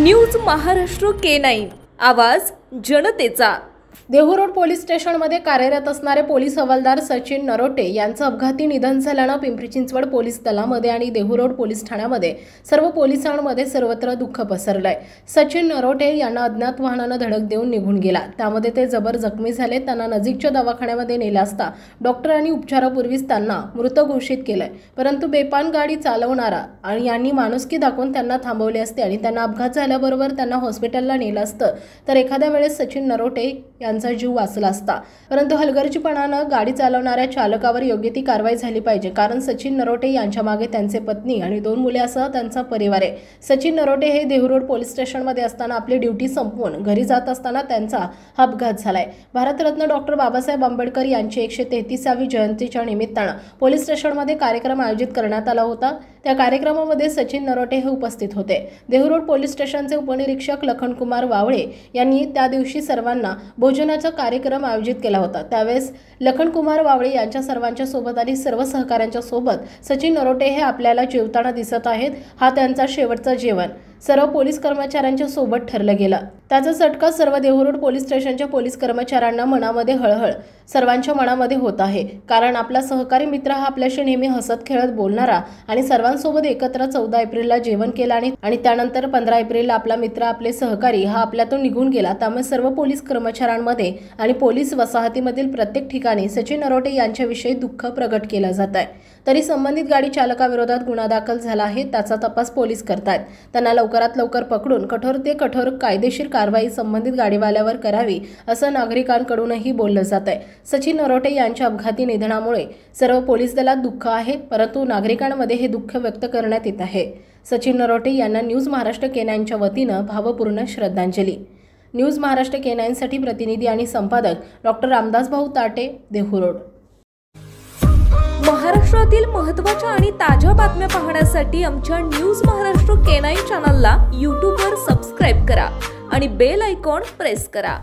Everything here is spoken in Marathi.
न्यूज महाराष्ट्र K9 आवाज जनतेचा। देहू रोड पोलीस स्टेशनमध्ये कार्यरत असणारे पोलीस हवालदार सचिन नरोटे यांचं अपघाती निधन झाल्यानं पिंपरी चिंचवड पोलीस दलामध्ये आणि देहू रोड पोलीस ठाण्यामध्ये सर्व पोलिसांमध्ये सर्वत्र दुःख पसरलंय। सचिन नरोटे यांना अज्ञात वाहनानं धडक देऊन निघून गेला, त्यामध्ये ते जबर जखमी झाले। त्यांना नजीकच्या दवाखान्यामध्ये नेले असता डॉक्टरांनी उपचारापूर्वीच त्यांना मृत घोषित केलंय। परंतु बेपान गाडी चालवणारा आणि यांनी माणुसकी दाखवून त्यांना थांबवले असते आणि त्यांना अपघात झाल्याबरोबर त्यांना हॉस्पिटलला नेलं असतं तर एखाद्या वेळेस सचिन नरोटे यांचा जीव वाचला असता। परंतु हलगर्जीपणानं गाडी चालवणाऱ्या चालकावर योग्य ती कारवाई झाली पाहिजे, कारण सचिन नरोटे यांच्या मागे त्यांचे पत्नी आणि 2 मुले असं त्यांचा परिवार आहे। सचिन नरोटे हे देहू रोड पोलीस स्टेशनमध्ये असताना आपली ड्युटी संपवून घरी जात असताना त्यांचा अपघात झालाय। भारतरत्न डॉक्टर बाबासाहेब आंबेडकर यांची 133वी जयंतीच्या निमित्तानं पोलीस स्टेशनमध्ये कार्यक्रम आयोजित करण्यात आला होता। त्या कार्यक्रमामध्ये सचिन नरोटे हे उपस्थित होते। देहू रोड पोलीस स्टेशनचे उपनिरीक्षक लखनकुमार वावळे यांनी त्या दिवशी सर्वांना भोजनाचा कार्यक्रम आयोजित केला होता। त्यावेळेस लखनकुमार वावळे यांच्या सर्वांच्या सोबत आणि सर्व सहकाऱ्यांच्या सोबत सचिन नरोटे हे आपल्याला जेवताना दिसत आहेत। हा त्यांचा शेवटचा जेवण सर्व पोलीस कर्मचाऱ्यांच्या सोबत ठरलं गेलं। त्याचा चटका सर्व देहू रोड पोलीस स्टेशनच्या पोलीस कर्मचाऱ्यांना मनामध्ये हळहळ सर्वांच्या मनामध्ये होत आहे, कारण आपला सहकारी मित्र हा आपल्याशी नेहमी हसत खेळत बोलणारा आणि सर्वांसोबत एकत्र 14 एप्रिलला जेवण केलं आणि त्यानंतर 15 एप्रिलला आपला मित्र आपले सहकारी हा आपल्यातून निघून गेला। त्यामुळे सर्व पोलीस कर्मचाऱ्यांमध्ये आणि पोलीस वसाहतीमधील प्रत्येक ठिकाणी सचिन नरोटे यांच्याविषयी दुःख प्रगट केलं जात आहे। तरी संबंधित गाडी चालकाविरोधात गुन्हा दाखल झाला आहे, त्याचा तपास पोलीस करतायत। त्यांना लवकरात लवकर पकडून कठोर ते कठोर कायदेशीर कारवाई संबंधित गाडीवाल्यावर करावी असं नागरिकांकडूनही बोललं जात आहे। सचिन नरोटे यांच्या अपघाती निधनामुळे सर्व पोलीस दलात दुःख आहे, परंतु नागरिकांमध्ये हे दुःख व्यक्त करण्यात येत आहे। सचिन नरोटे यांना न्यूज महाराष्ट्र K9च्या वतीनं भावपूर्ण श्रद्धांजली। न्यूज महाराष्ट्र K9 साठी प्रतिनिधी आणि संपादक डॉक्टर रामदास भाऊ ताटे, देहू रोड। महाराष्ट्रातील महत्त्वाच्या आणि ताज्या बातम्या पाहण्यासाठी आमच्या न्यूज महाराष्ट्र K9 चॅनलला YouTube वर सबस्क्राइब करा आणि बेल आयकॉन प्रेस करा।